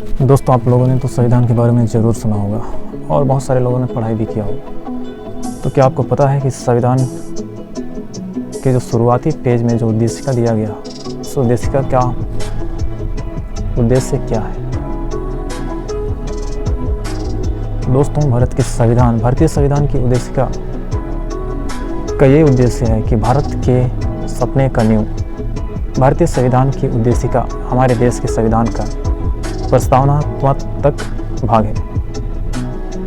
दोस्तों, आप लोगों ने तो संविधान के बारे में ज़रूर सुना होगा और बहुत सारे लोगों ने पढ़ाई भी किया होगा। तो क्या आपको पता है कि संविधान के जो शुरुआती पेज में जो उद्देशिका दिया गया, उस उद्देशिका क्या उद्देश्य क्या है? दोस्तों, भारतीय संविधान की उद्देशिका का ये उद्देश्य है कि भारत के सपने का नींव। भारतीय संविधान की उद्देशिका हमारे देश के संविधान का प्रस्तावनात्मक भाग है।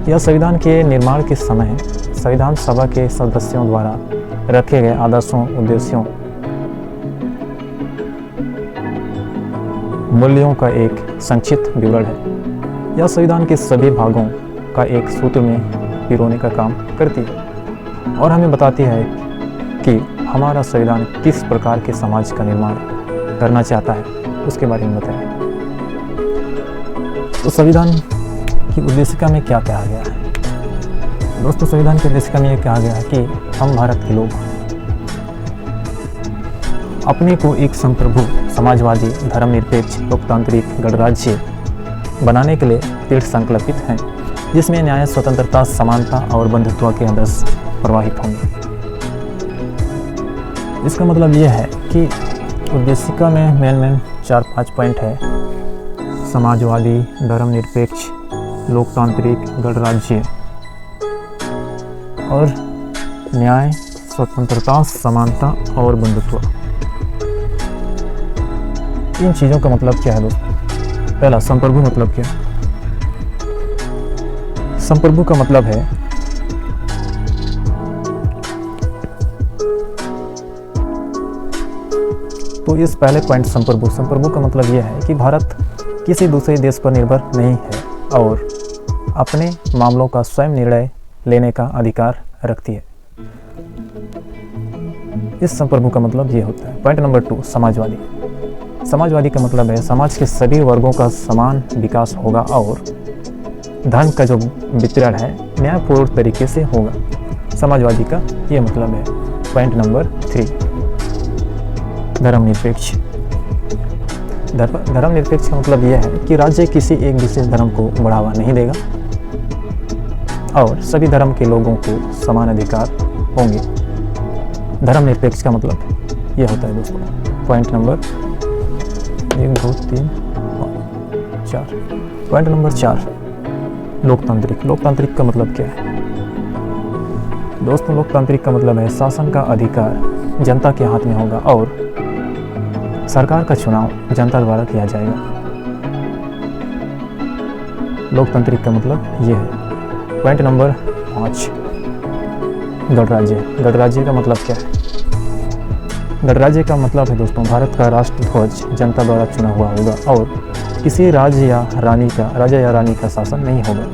यह संविधान के निर्माण के समय संविधान सभा के सदस्यों द्वारा रखे गए आदर्शों, उद्देश्यों, मूल्यों का एक संक्षिप्त विवरण है। यह संविधान के सभी भागों का एक सूत्र में पिरोने का काम करती है और हमें बताती है कि हमारा संविधान किस प्रकार के समाज का निर्माण करना चाहता है, उसके बारे में बताएं। तो संविधान की उद्देशिका में क्या कहा गया है? दोस्तों, संविधान की उद्देशिका में यह कहा गया है कि हम भारत के लोग अपने को एक संप्रभु, समाजवादी, धर्मनिरपेक्ष, लोकतांत्रिक गणराज्य बनाने के लिए दृढ़ संकल्पित हैं, जिसमें न्याय, स्वतंत्रता, समानता और बंधुत्व के आदर्श प्रवाहित होंगे। इसका मतलब यह है कि उद्देशिका में मेन 4-5 पॉइंट है: समाजवादी, धर्मनिरपेक्ष, लोकतांत्रिक गणराज्य और न्याय, स्वतंत्रता, समानता और बंधुत्व। इन चीज़ों का मतलब क्या है दोस्तों? पहला, संप्रभु मतलब क्या है? संप्रभु का मतलब है तो इस पहले पॉइंट संप्रभु का मतलब यह है कि भारत किसी दूसरे देश पर निर्भर नहीं है और अपने मामलों का स्वयं निर्णय लेने का अधिकार रखती है। इस संप्रभु का मतलब ये होता है। पॉइंट नंबर 2, समाजवादी का मतलब है समाज के सभी वर्गों का समान विकास होगा और धर्म का जो वितरण है न्यायपूर्ण तरीके से होगा। समाजवादी का ये मतलब है। पॉइंट नंबर 3, धर्मनिरपेक्ष का मतलब यह है कि राज्य किसी एक विशेष धर्म को बढ़ावा नहीं देगा और सभी धर्म के लोगों को समान अधिकार होंगे। धर्मनिरपेक्ष का मतलब यह होता है दोस्तों। Point number 1, 2, 3, 4। पॉइंट नंबर 4, लोकतांत्रिक का मतलब क्या है दोस्तों? लोकतांत्रिक का मतलब है शासन का अधिकार जनता के हाथ में होगा और सरकार का चुनाव जनता द्वारा किया जाएगा। लोकतांत्रिक का मतलब ये है। पॉइंट नंबर 5, गणराज्य का मतलब क्या है? गणराज्य का मतलब है दोस्तों, भारत का राष्ट्रध्वज जनता द्वारा चुना हुआ होगा और किसी राजा या रानी का शासन नहीं होगा।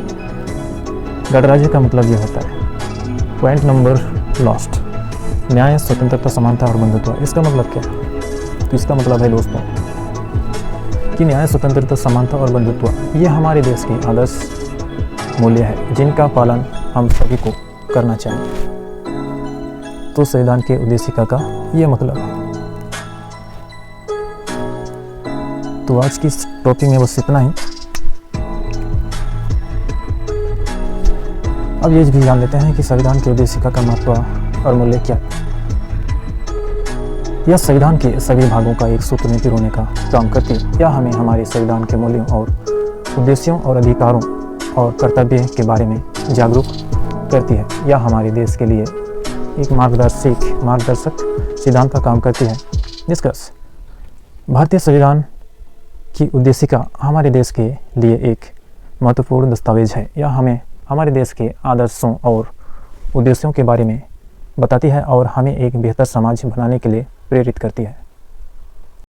गणराज्य का मतलब ये होता है। पॉइंट नंबर लास्ट, न्याय, स्वतंत्रता, समानता और बंधुत्व। इसका मतलब क्या है? तो इसका मतलब है दोस्तों कि न्याय, स्वतंत्रता, समानता और बंधुत्व ये हमारे देश के आदर्श मूल्य है जिनका पालन हम सभी को करना चाहिए। तो संविधान के उद्देशिका का ये मतलब है। तो आज की इस टॉपिक में बस इतना ही। अब ये भी जान लेते हैं कि संविधान के उद्देशिका का महत्व और मूल्य क्या है। यह संविधान के सभी भागों का एक सूत्र में पिरोने का काम करती है। यह हमें हमारे संविधान के मूल्यों और उद्देश्यों और अधिकारों और कर्तव्य के बारे में जागरूक करती है। यह हमारे देश के लिए एक मार्गदर्शक सिद्धांत का काम करती है। निष्कर्ष, भारतीय संविधान की उद्देशिका हमारे देश के लिए एक महत्वपूर्ण दस्तावेज है। यह हमें हमारे देश के आदर्शों और उद्देश्यों के बारे में बताती है और हमें एक बेहतर समाज बनाने के लिए प्रेरित करती है।